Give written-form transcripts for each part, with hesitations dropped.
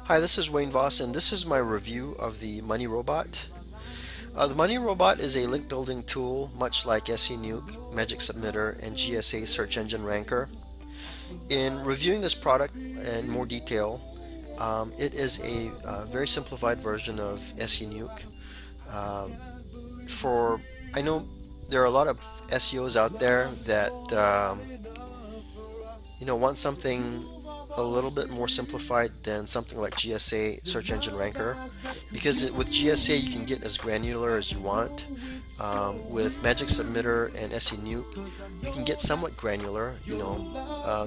Hi, this is Wayne Voss, and this is my review of the Money Robot. The Money Robot is a link building tool, much like SE Nuke, Magic Submitter, and GSA Search Engine Ranker. In reviewing this product in more detail, it is a very simplified version of SE Nuke. Um, I know there are a lot of SEOs out there that want something a little bit more simplified than something like GSA Search Engine Ranker, because with GSA you can get as granular as you want. With Magic Submitter and SE Nuke, you can get somewhat granular.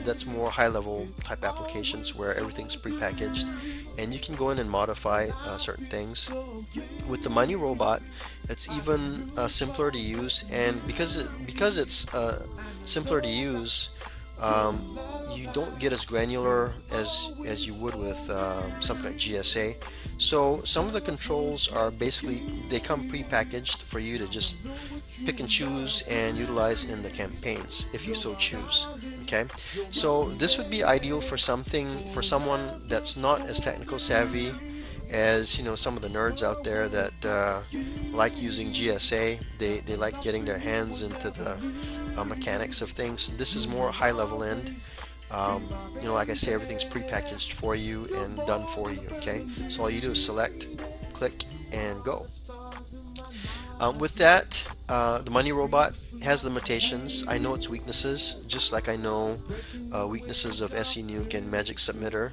That's more high-level type applications where everything's prepackaged, and you can go in and modify certain things. With the Money Robot, it's even simpler to use, and because it's simpler to use, you don't get as granular as you would with something like GSA. So some of the controls are basically, they come pre-packaged for you to just pick and choose and utilize in the campaigns if you so choose. Okay, so this would be ideal for someone that's not as technical savvy as some of the nerds out there that like using GSA. They like getting their hands into the mechanics of things. This is more high level end. Like I say, everything's prepackaged for you and done for you. Okay, so all you do is select, click, and go. With that, the Money Robot has limitations. I know its weaknesses, just like I know weaknesses of SE Nuke and Magic Submitter.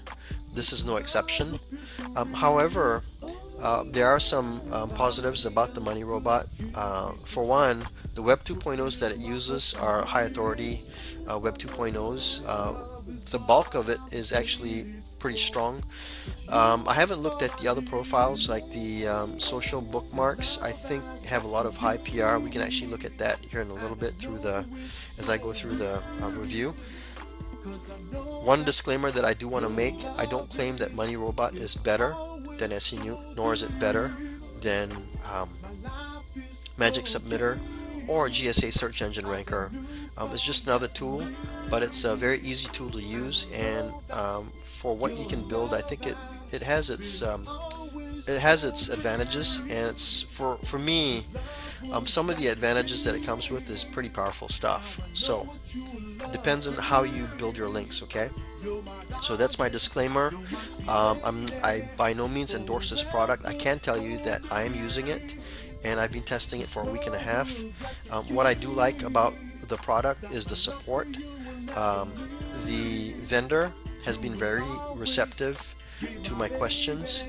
This is no exception. However, there are some positives about the Money Robot. For one, the Web 2.0s that it uses are high authority Web 2.0s. The bulk of it is actually pretty strong. I haven't looked at the other profiles, like the social bookmarks. I think have a lot of high PR. We can actually look at that here in a little bit as I go through the review. One disclaimer that I do want to make: I don't claim that Money Robot is better than SE Nuke, nor is it better than Magic Submitter or GSA Search Engine Ranker. It's just another tool, but it's a very easy tool to use, and for what you can build, I think it has its advantages, and it's for me, some of the advantages that it comes with is pretty powerful stuff. So it depends on how you build your links. Okay, so that's my disclaimer. I by no means endorse this product. I can tell you that I am using it, and I've been testing it for a week and a half. What I do like about the product is the support. The vendor has been very receptive to my questions,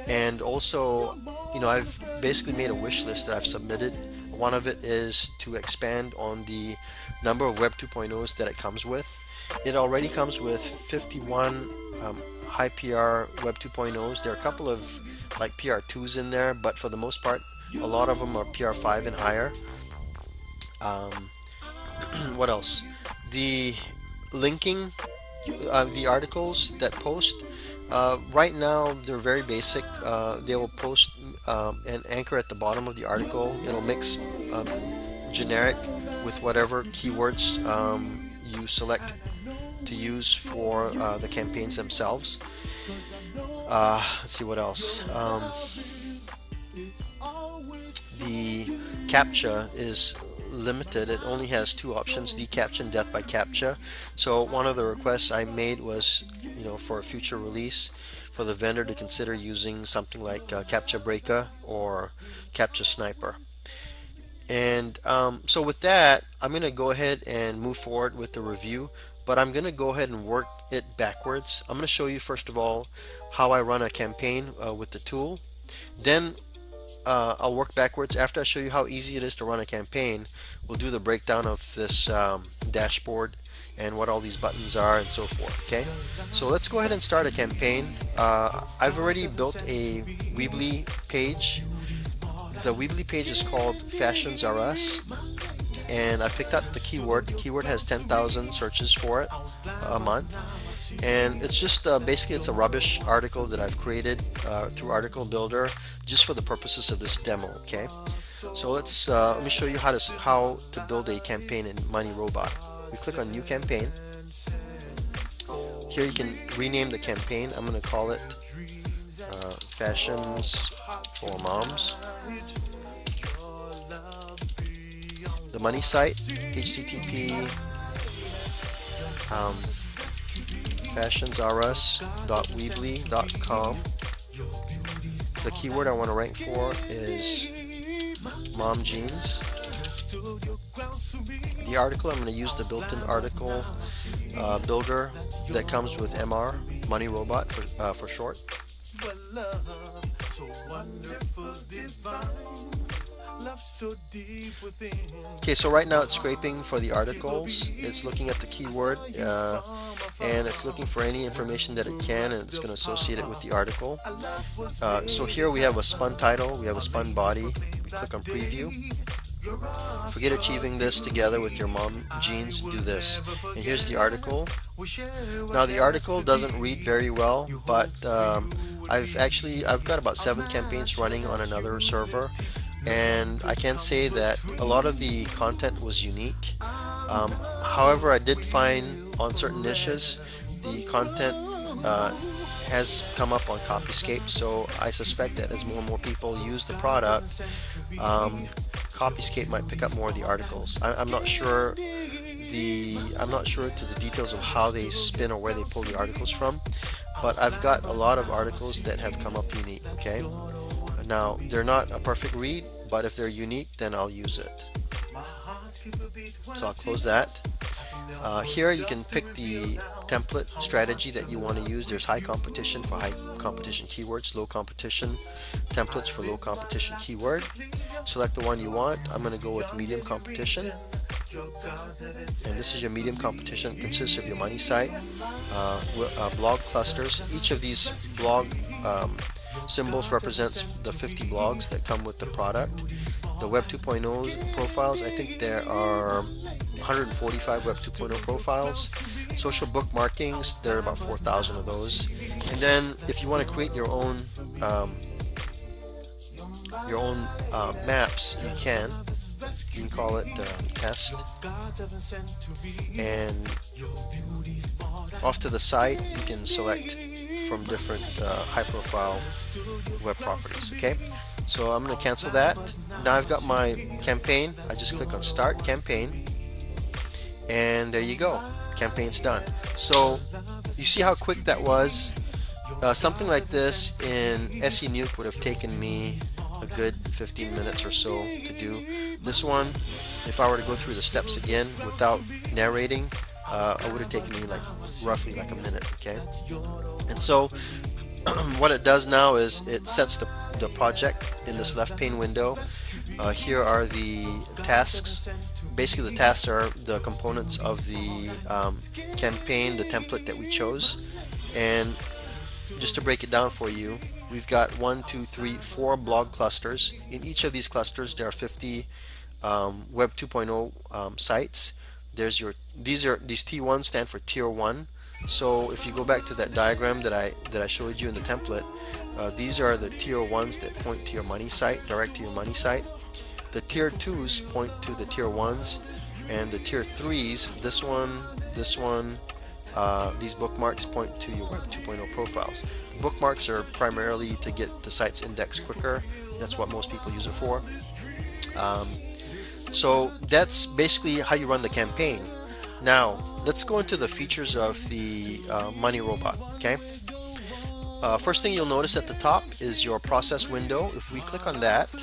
and also, I've basically made a wish list that I've submitted. One of it is to expand on the number of Web 2.0s that it comes with. It already comes with 51 high PR Web 2.0s. There are a couple of like PR2s in there, but for the most part, a lot of them are PR5 and higher. What else? The linking, the articles that post, right now they're very basic. They will post an anchor at the bottom of the article. It'll mix generic with whatever keywords you select to use for the campaigns themselves. Let's see what else. The CAPTCHA is limited. It only has two options: deCAPTCHA and death by CAPTCHA. So one of the requests I made was, for a future release, for the vendor to consider using something like CAPTCHA Breaker or CAPTCHA Sniper. And so with that, I'm going to go ahead and move forward with the review, but I'm going to go ahead and work it backwards. I'm going to show you first of all how I run a campaign with the tool. Then I'll work backwards. After I show you how easy it is to run a campaign, we'll do the breakdown of this dashboard and what all these buttons are and so forth. Okay, so let's go ahead and start a campaign. I've already built a Weebly page. The Weebly page is called Fashions R Us, and I picked out the keyword. The keyword has 10,000 searches for it a month, and it's just basically it's a rubbish article that I've created through Article Builder just for the purposes of this demo. Okay, so let me show you how to build a campaign in Money Robot. We click on New Campaign. Here you can rename the campaign. I'm going to call it fashions for moms. The money site, http fashionsrs.weebly.com. The keyword I want to rank for is mom jeans. The article, I'm going to use the built-in article builder that comes with MR, Money Robot for short. Okay, so right now it's scraping for the articles. It's looking at the keyword and it's looking for any information that it can, and it's going to associate it with the article. So here we have a spun title, we have a spun body. We click on preview. Forget achieving this together with your mom jeans, do this. And here's the article. Now the article doesn't read very well, but I've got about 7 campaigns running on another server, and I can say that a lot of the content was unique. However, I did find on certain niches the content has come up on Copyscape, so I suspect that as more and more people use the product, Copyscape might pick up more of the articles. I'm not sure to the details of how they spin or where they pull the articles from, but I've got a lot of articles that have come up unique. Okay, now they're not a perfect read, but if they're unique, then I'll use it. So I'll close that. Here you can pick the template strategy that you want to use. There's high competition for high competition keywords, low competition templates for low competition keyword. Select the one you want. I'm going to go with medium competition. And this is your medium competition. It consists of your money site, blog clusters. Each of these blog symbols represents the 50 blogs that come with the product. The Web 2.0 profiles, I think there are 145 Web 2.0 profiles. Social bookmarkings, there are about 4,000 of those. And then if you want to create your own maps, you can. You can call it test. And off to the side, you can select from different high-profile web properties. Okay, so I'm going to cancel that. Now I've got my campaign. I just click on Start Campaign, and there you go. Campaign's done. So you see how quick that was. Something like this in SE Nuke would have taken me a good 15 minutes or so to do. This one, if I were to go through the steps again without narrating, it would have taken me roughly a minute. Okay, and so what it does now is it sets the project in this left pane window. Here are the tasks. Basically, the tasks are the components of the campaign, the template that we chose. And just to break it down for you, we've got 1, 2, 3, 4 blog clusters. In each of these clusters, there are 50 Web 2.0 sites. These T1s stand for Tier 1. So if you go back to that diagram that I showed you in the template, these are the Tier 1s that point to your money site, direct to your money site. The Tier 2s point to the Tier 1s, and the Tier 3s, this one, these bookmarks point to your Web 2.0 profiles. Bookmarks are primarily to get the sites indexed quicker. That's what most people use it for. So that's basically how you run the campaign. Now let's go into the features of the Money Robot. Okay. First thing you'll notice at the top is your process window. If we click on that,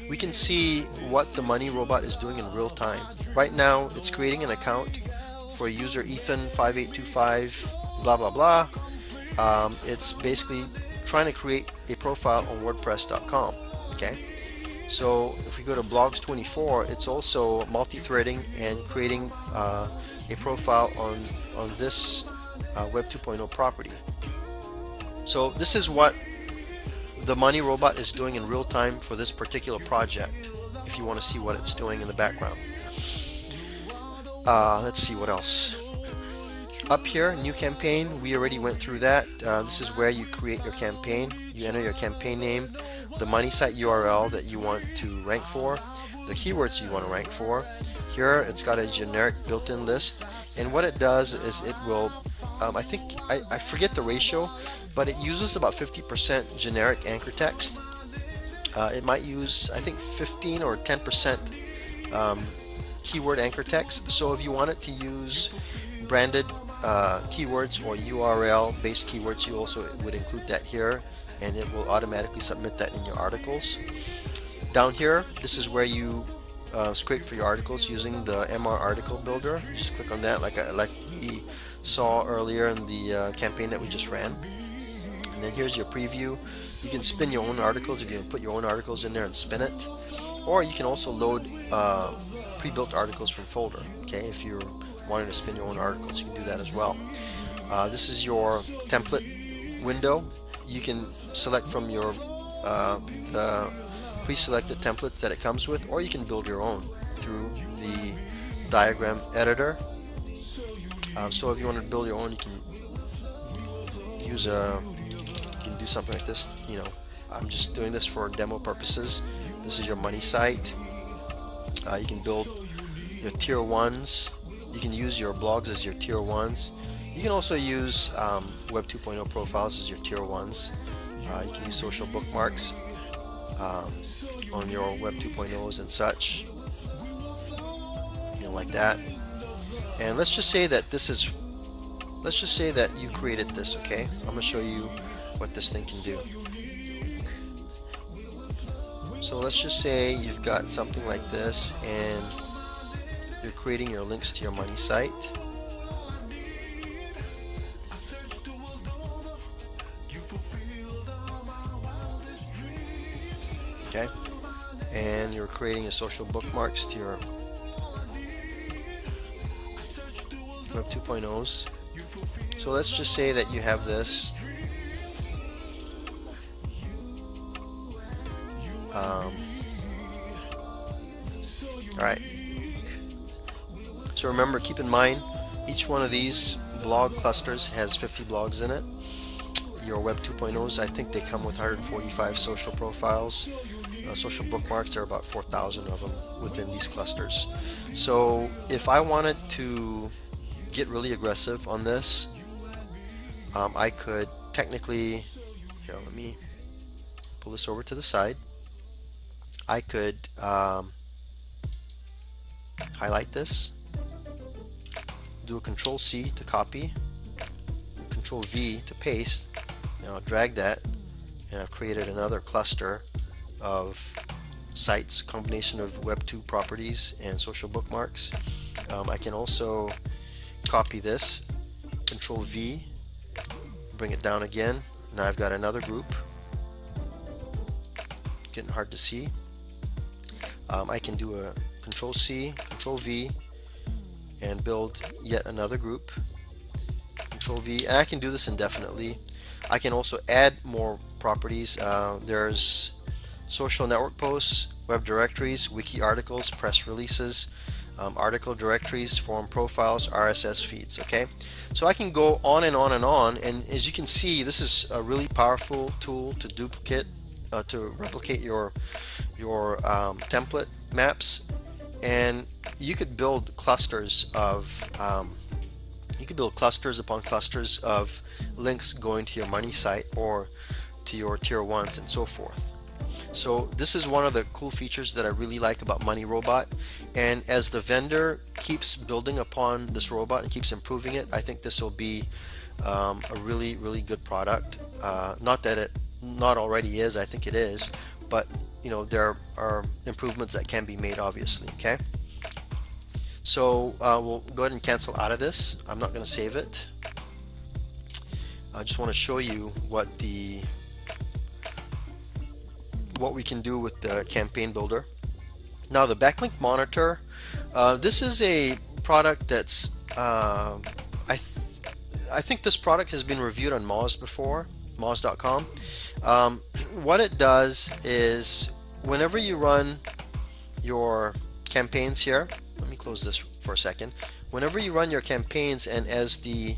we can see what the Money Robot is doing in real time. Right now, it's creating an account for user Ethan5825 blah blah blah. It's basically trying to create a profile on WordPress.com. Okay. So if we go to blogs 24, it's also multi-threading and creating a profile on this Web 2.0 property. So this is what the Money Robot is doing in real time for this particular project, if you want to see what it's doing in the background. Let's see what else. Up here, new campaign, we already went through that. This is where you create your campaign. You enter your campaign name, the money site URL that you want to rank for, the keywords you want to rank for. Here it's got a generic built-in list, and what it does is it will, I forget the ratio, but it uses about 50% generic anchor text. It might use, I think, 15 or 10% keyword anchor text. So if you want it to use branded keywords or URL based keywords, you also would include that here, and it will automatically submit that in your articles. Down here, this is where you scrape for your articles using the MR article builder. You just click on that like we saw earlier in the campaign that we just ran. And then here's your preview. You can spin your own articles if you can put your own articles in there and spin it, or you can also load pre-built articles from folder. Okay, if you're wanting to spin your own articles, you can do that as well. This is your template window. You can select from your the pre-selected templates that it comes with, or you can build your own through the diagram editor. So if you want to build your own, you can use you can do something like this. You know, I'm just doing this for demo purposes. This is your money site. You can build your tier 1s. You can use your blogs as your tier 1s. You can also use Web 2.0 profiles as your tier 1s. You can use social bookmarks on your Web 2.0s and such, you know, like that. And let's just say that this is, let's just say that you created this. Okay, I'm going to show you what this thing can do. So let's just say you've got something like this and you're creating your links to your money site. Okay, and you're creating your social bookmarks to your Web 2.0s. So let's just say that you have this. Alright, so remember, keep in mind, each one of these blog clusters has 50 blogs in it. Your Web 2.0s, I think they come with 145 social profiles. Social bookmarks, there are about 4,000 of them within these clusters. So if I wanted to get really aggressive on this, I could technically, here, let me pull this over to the side. I could highlight this, do a Control C to copy, Control V to paste, and I'll drag that, and I've created another cluster of sites, combination of Web 2 properties and social bookmarks. I can also copy this, Control V, bring it down again. Now I've got another group. Getting hard to see. I can do a Control C, Control V, and build yet another group. Control V, and I can do this indefinitely. I can also add more properties. There's social network posts, web directories, wiki articles, press releases, article directories, forum profiles, RSS feeds. Okay, so I can go on and on and on, and as you can see, this is a really powerful tool to duplicate, to replicate your template maps, and you could build clusters of clusters upon clusters of links going to your money site or to your tier 1s and so forth. So this is one of the cool features that I really like about Money Robot, and as the vendor keeps building upon this robot and keeps improving it, I think this will be a really good product. Not that it not already is, I think it is, but you know, there are improvements that can be made, obviously. Okay, so we'll go ahead and cancel out of this. I'm not going to save it. I just want to show you what we can do with the campaign builder. Now the backlink monitor, this is a product that's I think this product has been reviewed on Moz before, Moz.com. What it does is whenever you run your campaigns here, let me close this for a second. Whenever you run your campaigns and as the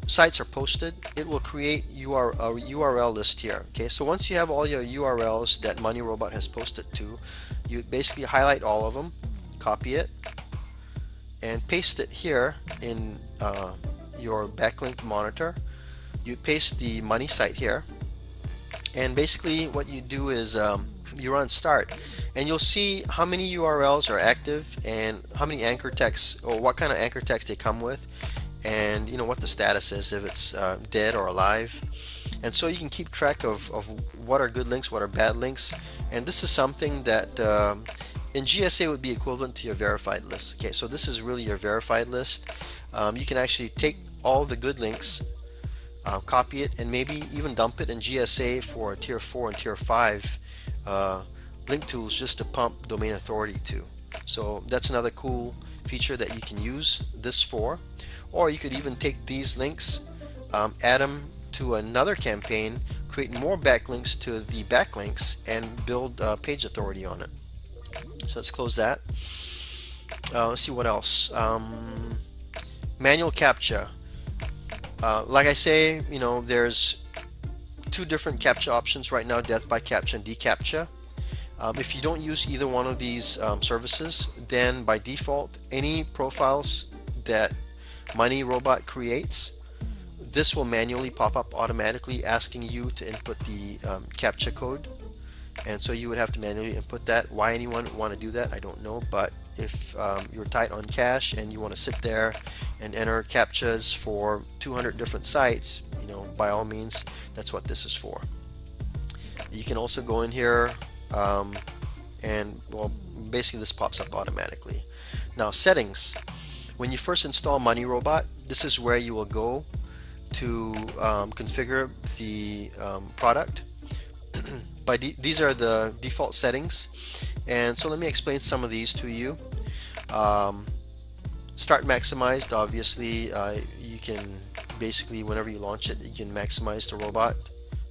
sites are posted, it will create a URL list here. Okay, so once you have all your URLs that Money Robot has posted to, you basically highlight all of them, copy it, and paste it here in your backlink monitor. You paste the money site here, and basically what you do is you run start, and you'll see how many URLs are active and how many anchor texts, or what kind of anchor text they come with, and you know what the status is, if it's dead or alive. And so you can keep track of what are good links, what are bad links. And this is something that in GSA would be equivalent to your verified list. Okay, so this is really your verified list. You can actually take all the good links, copy it, and maybe even dump it in GSA for tier 4 and tier 5 link tools just to pump domain authority to. So that's another cool feature that you can use this for. Or you could even take these links, add them to another campaign, create more backlinks to the backlinks, and build page authority on it. So let's close that. Let's see what else. Manual CAPTCHA. Like I say, you know, there's two different CAPTCHA options right now: death by CAPTCHA and deCAPTCHA. If you don't use either one of these services, then by default, any profiles that MoneyRobot creates, this will manually pop up automatically asking you to input the CAPTCHA code, and so you would have to manually input that. Why anyone would want to do that, I don't know, but if you're tight on cash and you want to sit there and enter CAPTCHAs for 200 different sites, you know, by all means, that's what this is for. You can also go in here and, well, basically this pops up automatically. Now, settings. When you first install MoneyRobot, this is where you will go to configure the product. These are the default settings, and so let me explain some of these to you. Start maximized. Obviously, you can basically, whenever you launch it, you can maximize the robot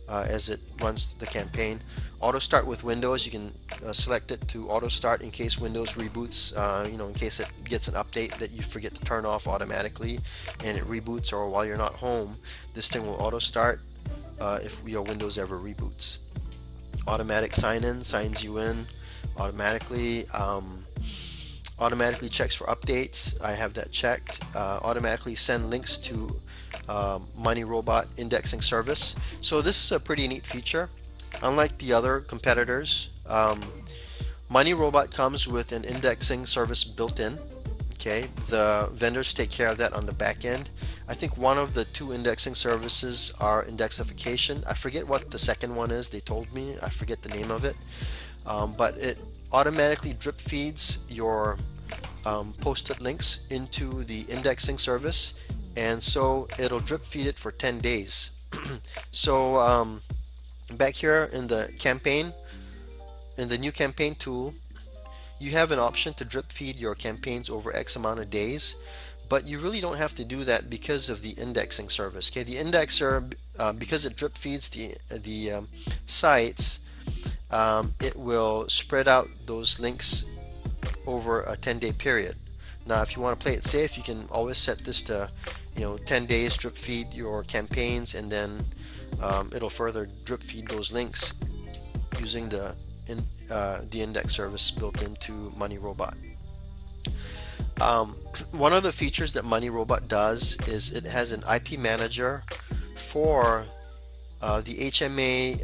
as it runs the campaign. Auto start with Windows, you can select it to auto start in case Windows reboots, you know, in case it gets an update that you forget to turn off automatically and it reboots, or while you're not home, this thing will auto start if your Windows ever reboots. Automatic sign-in signs you in automatically. Automatically checks for updates. I have that checked. Automatically send links to MoneyRobot indexing service. So this is a pretty neat feature. Unlike the other competitors, MoneyRobot comes with an indexing service built in. Okay, the vendors take care of that on the back end. I think one of the two indexing services are indexification. I forget what the second one is. They told me. I forget the name of it. But it automatically drip feeds your posted links into the indexing service, and so it'll drip feed it for 10 days. So back here in the campaign, in the new campaign tool, you have an option to drip feed your campaigns over X amount of days, but you really don't have to do that because of the indexing service. Okay, the indexer, because it drip feeds the sites, it will spread out those links over a 10-day period. Now, if you want to play it safe, you can always set this to, 10 days drip feed your campaigns, and then it'll further drip feed those links using the index service built into MoneyRobot. One of the features that MoneyRobot does is it has an IP manager for the HMA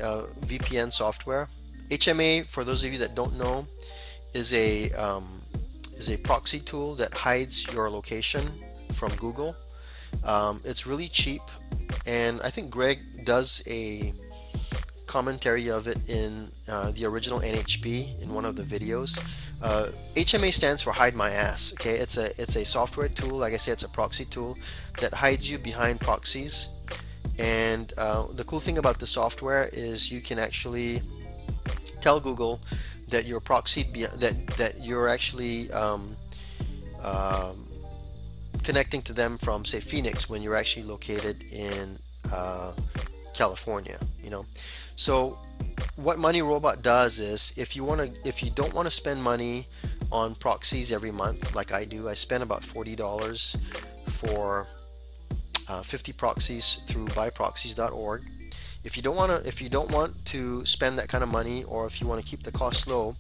VPN software. HMA, for those of you that don't know, is a proxy tool that hides your location from Google. It's really cheap, and I think Greg does a commentary of it in the original NHP in one of the videos. HMA stands for Hide My Ass. Okay, it's a software tool. Like I said, it's a proxy tool that hides you behind proxies. And the cool thing about the software is you can actually tell Google that you're proxied, that you're actually connecting to them from, say, Phoenix, when you're actually located in California. So what MoneyRobot does is, if you don't want to spend money on proxies every month, like I do, I spend about $40 for 50 proxies through buyproxies.org. If you don't want to spend that kind of money, or if you want to keep the cost low,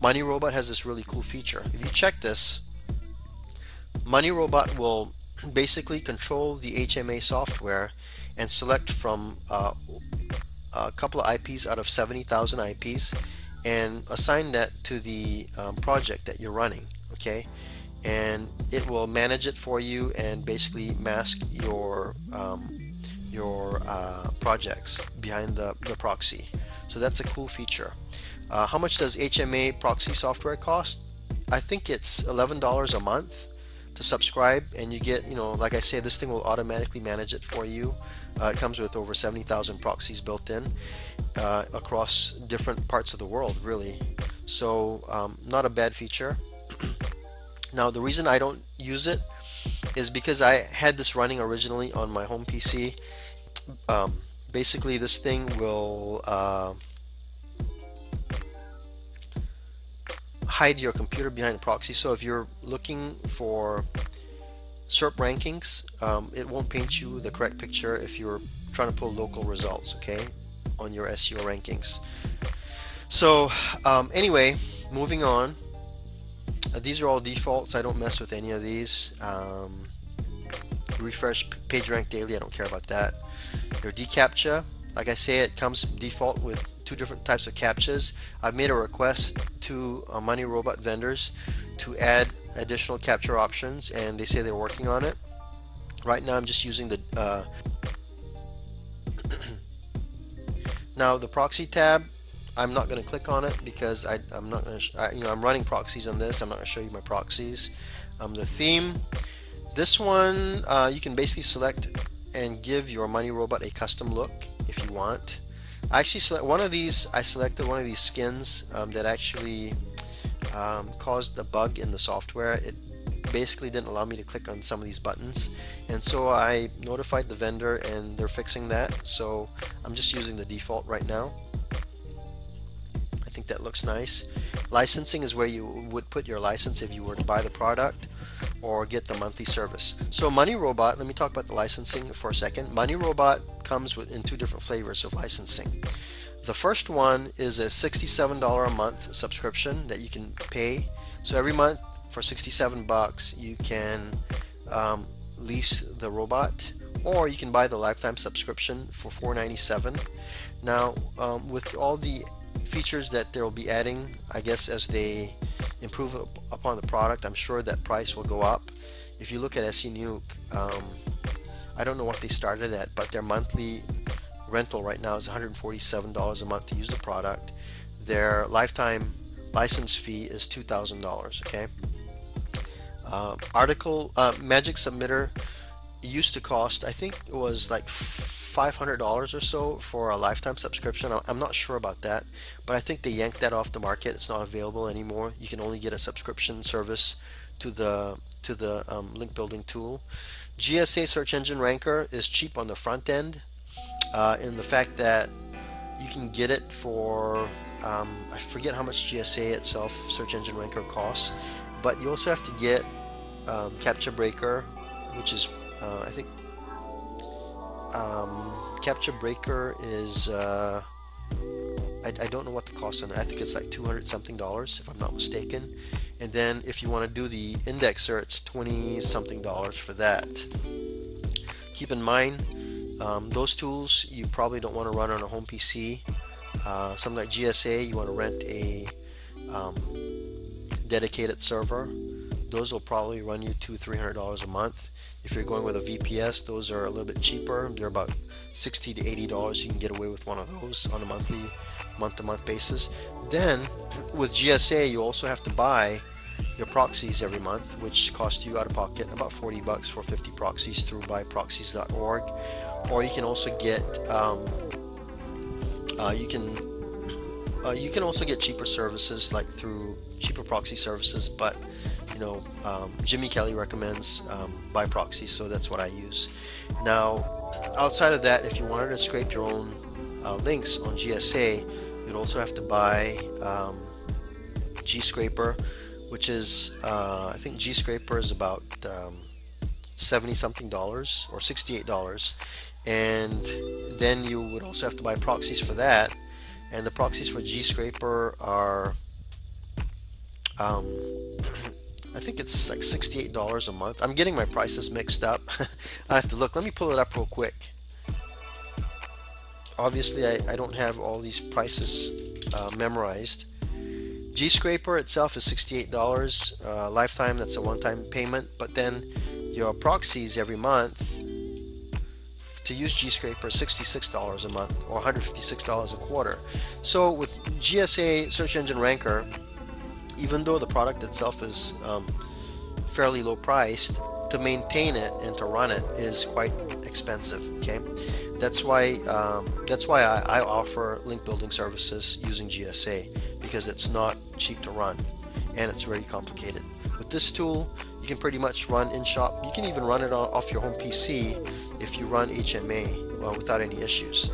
MoneyRobot has this really cool feature. If you check this, MoneyRobot will basically control the HMA software, and select from a couple of IPs out of 70,000 IPs and assign that to the project that you're running, okay? And it will manage it for you and basically mask your projects behind the proxy. So that's a cool feature. How much does HMA proxy software cost? I think it's $11 a month to subscribe, and you get, like I say, this thing will automatically manage it for you. It comes with over 70,000 proxies built in across different parts of the world, really. So not a bad feature. Now, the reason I don't use it is because I had this running originally on my home PC. Basically, this thing will hide your computer behind a proxy. So if you're looking for SERP rankings, it won't paint you the correct picture if you're trying to pull local results, okay, on your SEO rankings. So anyway, moving on. These are all defaults. I don't mess with any of these. Refresh PageRank daily. I don't care about that. Your deCAPTCHA, like I say, it comes default with two different types of CAPTCHAs. I've made a request to Money Robot vendors to add additional capture options, and they say they're working on it. Right now I'm just using the now the proxy tab. I'm not going to click on it because I'm not going to I'm running proxies on this. I'm not going to show you my proxies. The theme, this one you can basically select and give your Money Robot a custom look if you want. I actually select one of these. I selected one of these skins that actually caused a bug in the software. It basically didn't allow me to click on some of these buttons, and so I notified the vendor and they're fixing that. So I'm just using the default right now. I think that looks nice. Licensing is where you would put your license if you were to buy the product or get the monthly service. So Money Robot, let me talk about the licensing for a second. Money Robot comes in two different flavors of licensing. The first one is a $67 a month subscription that you can pay. So every month for 67 bucks you can lease the robot, or you can buy the lifetime subscription for $4.97. Now with all the features that they'll be adding, I guess as they improve upon the product, I'm sure that price will go up. If you look at SE Nuke, I don't know what they started at, but their monthly rental right now is $147 a month to use the product. Their lifetime license fee is $2,000. Okay. Magic Submitter used to cost, I think it was like $500 or so for a lifetime subscription. I'm not sure about that, but I think they yanked that off the market. It's not available anymore. You can only get a subscription service to the link building tool. GSA Search Engine Ranker is cheap on the front end, in the fact that you can get it for I forget how much GSA itself, Search Engine Ranker, costs, but you also have to get Captcha Breaker, which is I think Captcha Breaker is I don't know what the cost on it. I think it's like $200 something if I'm not mistaken. And then if you want to do the indexer, it's $20 something for that. Keep in mind, those tools you probably don't want to run on a home PC. Something like GSA, you want to rent a dedicated server. Those will probably run you $200-300 a month. If you're going with a VPS, those are a little bit cheaper. They're about $60 to $80. You can get away with one of those on a month-to-month basis. Then with GSA, you also have to buy your proxies every month, which cost you out of pocket about $40 for 50 proxies through buyproxies.org. Or you can also get you can also get cheaper services, like through cheaper proxy services, but Jimmy Kelly recommends buy proxies, so that's what I use. Now, outside of that, if you wanted to scrape your own links on GSA, you'd also have to buy GScraper, which is I think GScraper is about $70 something or $68, and then you would also have to buy proxies for that. And the proxies for GScraper are I think it's like $68 a month. I'm getting my prices mixed up. I have to look. Let me pull it up real quick. obviously I don't have all these prices memorized. GScraper itself is $68 lifetime. That's a one-time payment, but then your proxies every month to use GScraper is $66 a month or $156 a quarter. So with GSA Search Engine Ranker, even though the product itself is fairly low priced, to maintain it and to run it is quite expensive. Okay, that's why I offer link building services using GSA, because it's not cheap to run and it's very complicated. With this tool, you can pretty much run in shop. You can even run it off your home PC if you run HMA without any issues.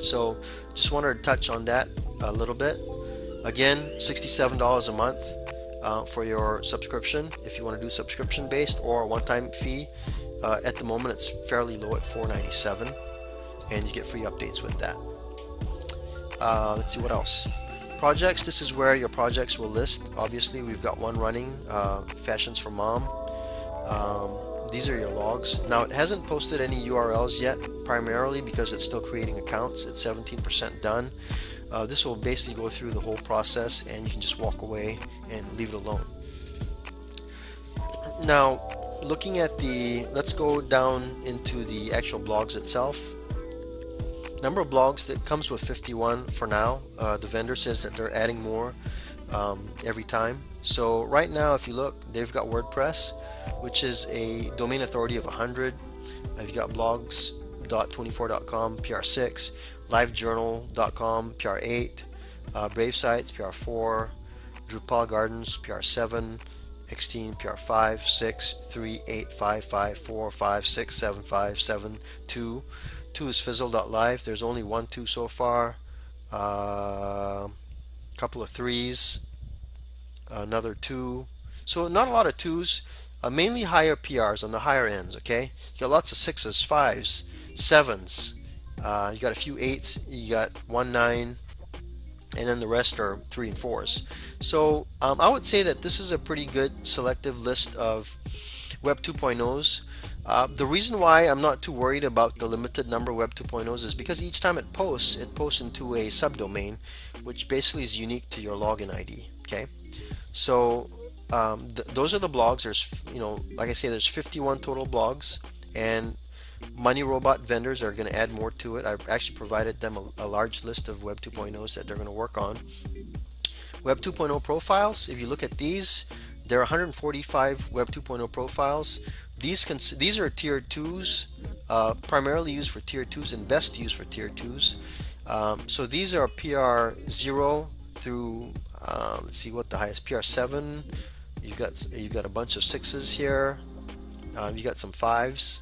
So just wanted to touch on that a little bit. Again, $67 a month for your subscription if you want to do subscription based, or a one-time fee. At the moment it's fairly low at $4.97, and you get free updates with that. Let's see what else. Projects, this is where your projects will list. Obviously we've got one running, Fashions for Mom. These are your logs. Now it hasn't posted any URLs yet, primarily because it's still creating accounts. It's 17% done. This will basically go through the whole process, and you can just walk away and leave it alone. Now looking at let's go down into the actual blogs itself. Number of blogs, that comes with 51 for now. The vendor says that they're adding more every time. So right now if you look, they've got WordPress, which is a domain authority of 100. You've got blogs.24.com PR6, livejournal.com PR8, Brave Sites PR4, Drupal Gardens PR7, Xteen PR5, 6, 3, 8, 5, 5, 4, 5, 6, 7, 5, 7, 2. 2 is Fizzle.live. There's only 1 2 so far. Couple of 3s, another 2. So not a lot of 2s. Mainly higher PRs on the higher ends. Okay, you got lots of 6s, 5s, 7s. You got a few 8s. You got 1 9, and then the rest are 3 and 4s. So I would say that this is a pretty good selective list of Web 2.0s. The reason why I'm not too worried about the limited number of Web 2.0s is because each time it posts into a subdomain, which basically is unique to your login ID. Okay, so those are the blogs. There's, like I say, there's 51 total blogs, and Money Robot vendors are going to add more to it. I've actually provided them a large list of Web 2.0s that they're going to work on. Web 2.0 profiles, if you look at these, there are 145 Web 2.0 profiles. These are tier 2s, primarily used for tier 2s and best used for tier 2s. So these are PR 0 through, let's see what the highest, PR 7. You've got a bunch of 6s here. You got some 5s.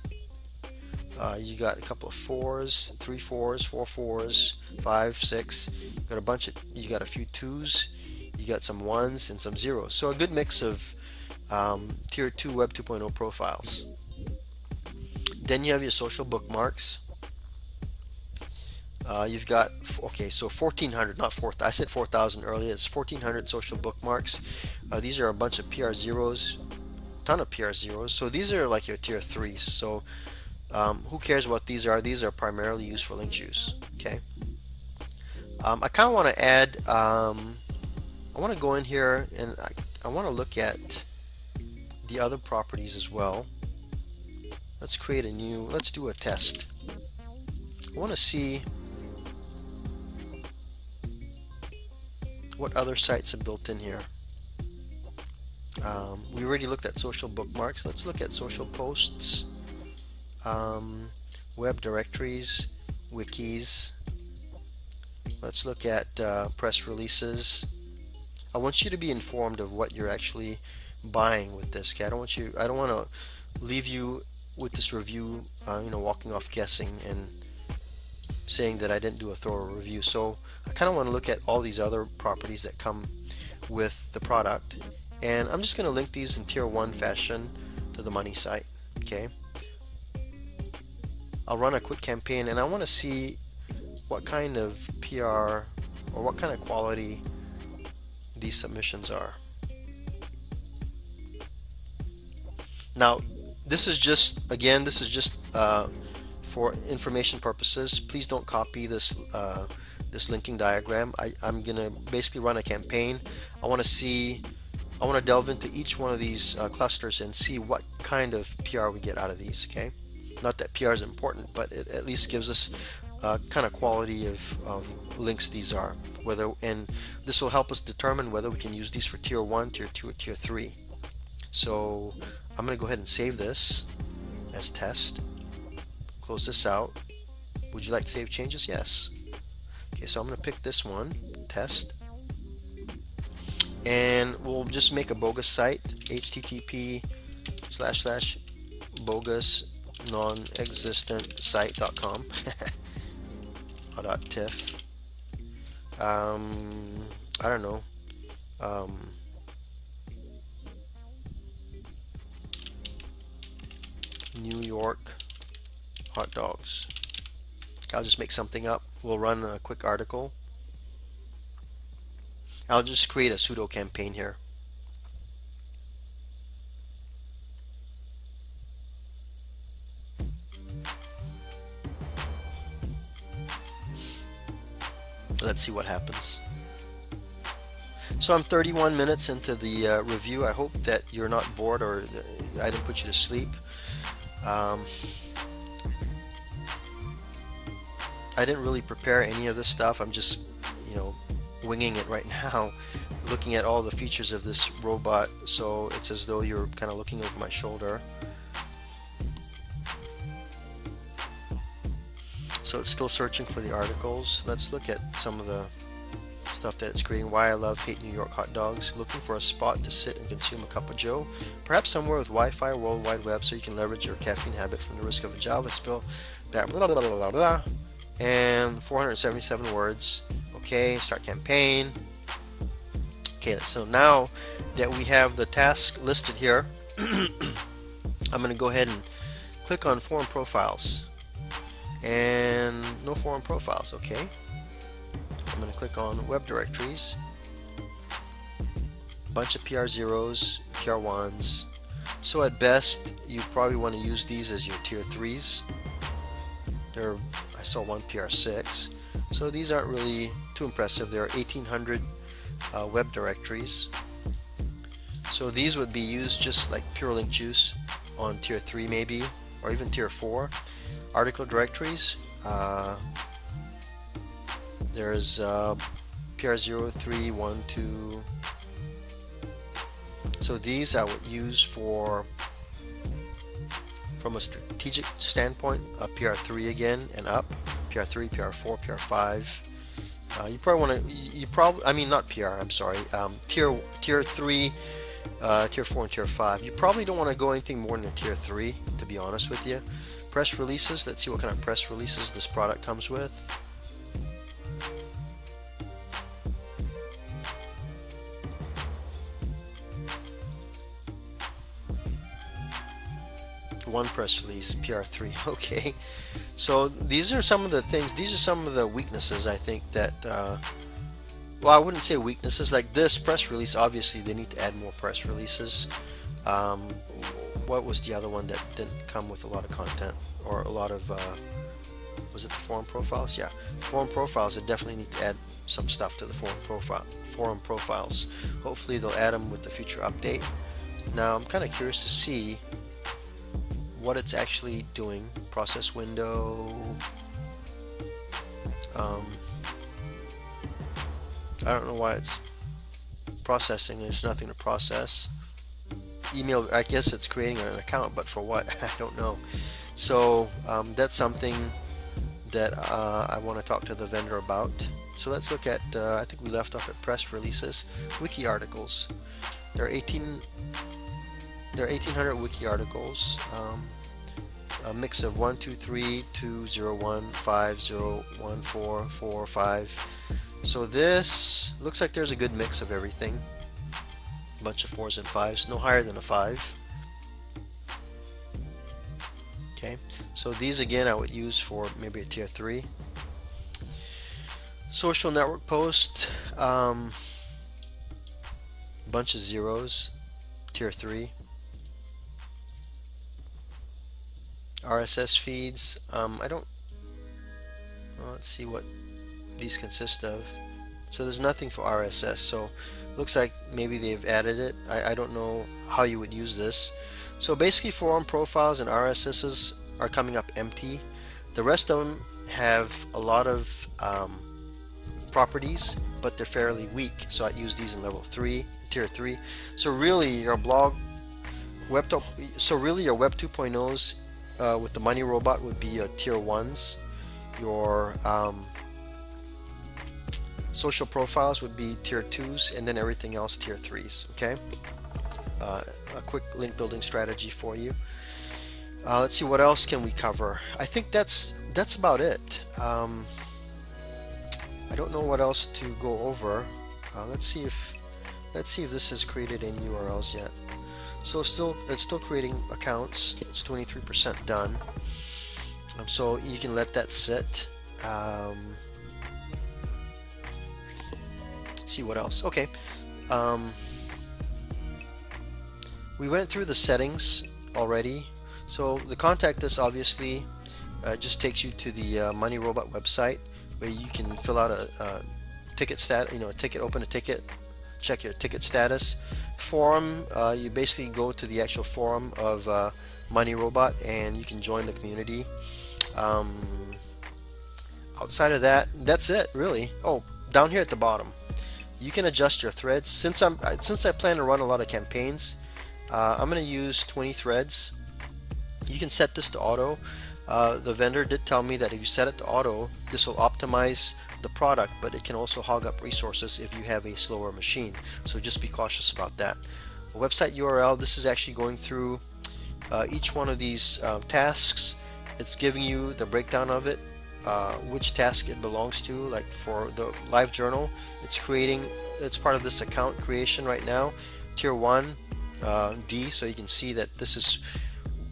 You got a couple of 4s, 3 4s, 4 4s, 5, 6. You got a few 2s. You got some 1s and some 0s. So a good mix of tier 2 Web 2.0 profiles. Then you have your social bookmarks. You've got, okay, so 1,400, not 4,000. I said 4,000 earlier. It's 1,400 social bookmarks. These are a bunch of PR 0s, ton of PR 0s. So these are like your tier 3s. So who cares what these are? These are primarily used for link juice. Okay. I kind of want to add. I want to go in here and I want to look at the other properties as well. Let's create a new. Let's do a test. I want to see what other sites are built in here. We already looked at social bookmarks. Let's look at social posts, web directories, wikis. Let's look at press releases. I want you to be informed of what you're actually buying with this. Okay, I don't want to leave you with this review, walking off guessing and saying that I didn't do a thorough review. So I kind of want to look at all these other properties that come with the product, and I'm just going to link these in tier 1 fashion to the money site. Okay, I'll run a quick campaign, and I want to see what kind of PR or what kind of quality these submissions are. Now this is just for information purposes, please don't copy this this linking diagram. I'm gonna basically run a campaign. I want to delve into each one of these clusters and see what kind of PR we get out of these. Okay, not that PR is important, but it at least gives us kind of quality of links these are. And this will help us determine whether we can use these for tier 1, tier 2, or tier 3. So I'm going to go ahead and save this as test. Close this out. Would you like to save changes? Yes. Okay, so I'm going to pick this one, test, and we'll just make a bogus site, http:// non-existent site.com .tiff. I don't know. New York hot dogs. I'll just make something up. We'll run a quick article. I'll just create a pseudo campaign here. Let's see what happens. So I'm 31 minutes into the review. I hope that you're not bored or I didn't put you to sleep. I didn't really prepare any of this stuff. I'm just, winging it right now, looking at all the features of this robot. So it's as though you're kind of looking over my shoulder. So it's still searching for the articles. Let's look at some of the stuff that it's creating. Why I love hate New York hot dogs. Looking for a spot to sit and consume a cup of joe. Perhaps somewhere with Wi-Fi or World Wide Web so you can leverage your caffeine habit from the risk of a Java spill. That blah, blah, blah, blah, blah. And 477 words. Okay, start campaign. Okay, so now that we have the task listed here, I'm going to go ahead and click on forum profiles. And no forum profiles. Okay, I'm going to click on web directories. Bunch of PR0s, PR1s. So at best you probably want to use these as your tier 3s. I saw one PR6, so these aren't really too impressive. There are 1800 web directories, so these would be used just like pure link juice on tier 3 maybe, or even tier 4. Article directories, there's PR0, 3, 1, 2. So these I would use from a strategic standpoint, PR3 again and up, PR3, PR4, PR5. You probably want to, not PR, I'm sorry, tier 3, tier 4, and tier 5. You probably don't want to go anything more than tier 3, to be honest with you. Press releases, let's see what kind of press releases this product comes with. One press release, PR3. Okay, so these are some of the things, these are some of the weaknesses I think that, well, I wouldn't say weaknesses. Like this press release, obviously they need to add more press releases. What was the other one that didn't come with a lot of content, or a lot of, was it the forum profiles? Yeah, forum profiles, they definitely need to add some stuff to the forum profiles. Hopefully they'll add them with the future update. Now I'm kind of curious to see what it's actually doing. Process window, I don't know why it's processing. There's nothing to process. Email, I guess it's creating an account, but for what? I don't know. So that's something that I want to talk to the vendor about. So let's look at, I think we left off at press releases. Wiki articles. There are 1800 wiki articles. A mix of 1, 2, 3, 2, 0, 1, 5, 0, 1, 4, 4, 5. So this looks like there's a good mix of everything. A bunch of 4s and 5s, no higher than a 5. Okay, so these again I would use for maybe a tier 3. Social network post, bunch of 0s, tier 3. RSS feeds. I don't, well, let's see what these consist of. So there's nothing for RSS. So looks like maybe they've added it. I don't know how you would use this. So basically forum profiles and RSSs are coming up empty. The rest of them have a lot of properties, but they're fairly weak. So I'd use these in level 3, tier 3. So really your blog web so really your web 2.0s with the money robot would be your tier 1s. Your social profiles would be tier 2s, and then everything else tier 3s. Okay, a quick link building strategy for you. Let's see, what else can we cover. I think that's about it. I don't know what else to go over. Let's see if this has created any URLs yet. So it's still creating accounts. It's 23% done. So you can let that sit. See what else. Okay. We went through the settings already. So the contact us obviously just takes you to the Money Robot website, where you can fill out a ticket open a ticket, check your ticket status. Forum, you basically go to the actual forum of Money Robot and you can join the community. Outside of that, that's it really. Oh, down here at the bottom, you can adjust your threads. Since I plan to run a lot of campaigns, I'm going to use 20 threads. You can set this to auto. The vendor did tell me that if you set it to auto, this will optimize the product, but it can also hog up resources if you have a slower machine. So just be cautious about that. A website URL, this is actually going through each one of these tasks. It's giving you the breakdown of it, which task it belongs to. Like for the live journal, it's part of this account creation right now, tier 1 D, so you can see that this is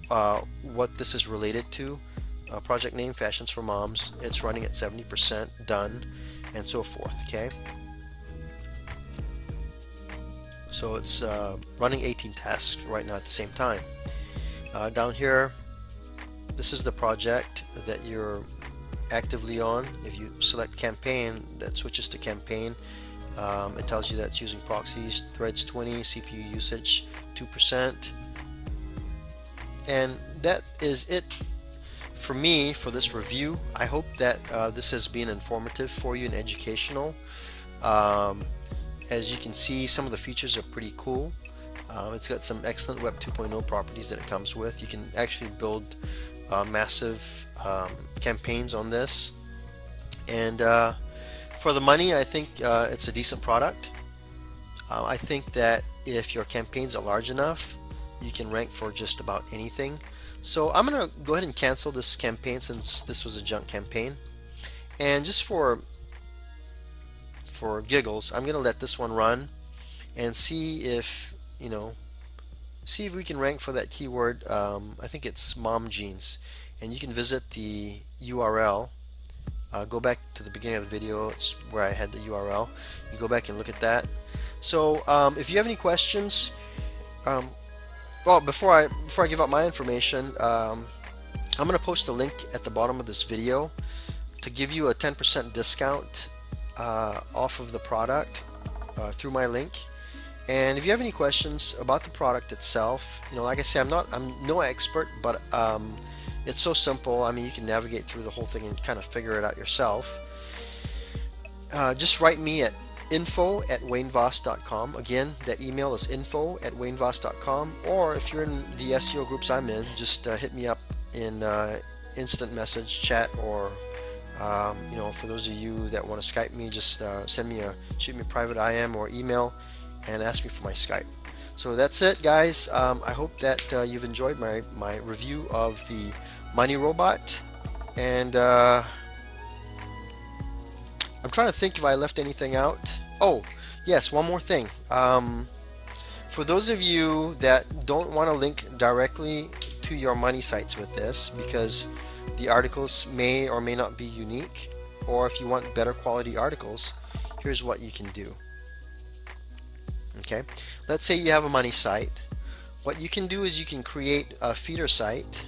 what this is related to. Project name, Fashions for Moms. It's running at 70% done, and so forth. Okay, so it's running 18 tasks right now at the same time. Down here, this is the project that you're actively on. If you select campaign, that switches to campaign. It tells you that it's using proxies, threads 20, CPU usage 2%, and that is it for me for this review. I hope that this has been informative for you and educational. As you can see, some of the features are pretty cool. It's got some excellent Web 2.0 properties that it comes with. You can actually build massive campaigns on this, and for the money, I think it's a decent product. I think that if your campaigns are large enough, you can rank for just about anything. So I'm gonna go ahead and cancel this campaign since this was a junk campaign, and just for giggles, I'm gonna let this one run and see if we can rank for that keyword. I think it's mom jeans, and you can visit the URL. Go back to the beginning of the video. It's where I had the URL. You go back and look at that. So if you have any questions, well, before I give out my information, I'm going to post a link at the bottom of this video to give you a 10% discount off of the product through my link. And if you have any questions about the product itself, like I say, I'm no expert, but it's so simple. I mean, you can navigate through the whole thing and kind of figure it out yourself. Just write me at info@waynevoss.com. Again, that email is info@waynevoss.com. Or if you're in the SEO groups I'm in, just hit me up in instant message chat, or for those of you that want to Skype me, just shoot me a private IM or email and ask me for my Skype. So that's it, guys. I hope that you've enjoyed my review of the Money Robot, and I'm trying to think if I left anything out. Oh, yes, one more thing. For those of you that don't want to link directly to your money sites with this, because the articles may or may not be unique, or if you want better quality articles, here's what you can do. Okay, let's say you have a money site. What you can do is you can create a feeder site,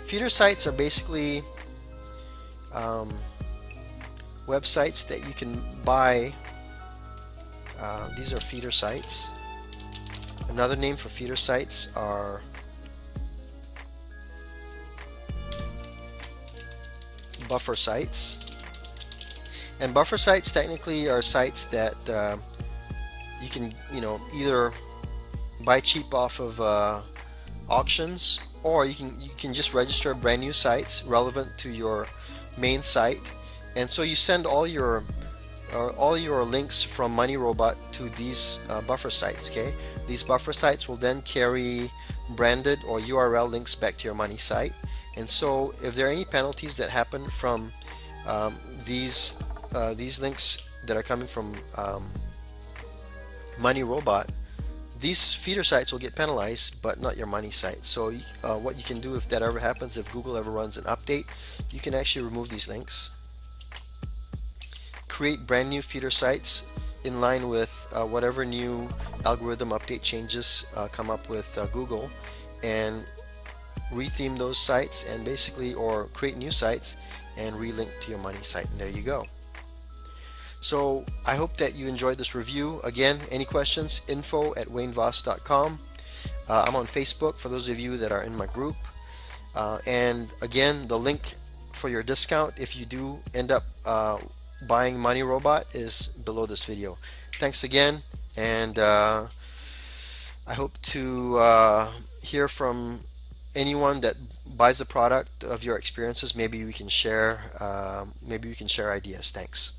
Feeder sites are basically um, websites that you can buy. These are feeder sites. Another name for feeder sites are buffer sites. And buffer sites technically are sites that you can, either buy cheap off of auctions, or you can just register brand new sites relevant to your main site, and so you send all your links from Money Robot to these buffer sites. Okay, these buffer sites will then carry branded or URL links back to your money site, and so if there are any penalties that happen from um, these links that are coming from Money Robot, these feeder sites will get penalized, but not your money site. So what you can do if that ever happens, if Google ever runs an update, you can actually remove these links, create brand new feeder sites in line with whatever new algorithm update changes come up with Google, and retheme those sites, and basically, or create new sites and relink to your money site, and there you go. So I hope that you enjoyed this review. Again, any questions, info@waynevoss.com. I'm on Facebook for those of you that are in my group. And again, the link for your discount if you do end up buying Money Robot is below this video. Thanks again, and I hope to hear from anyone that buys the product of your experiences. Maybe we can share ideas. Thanks.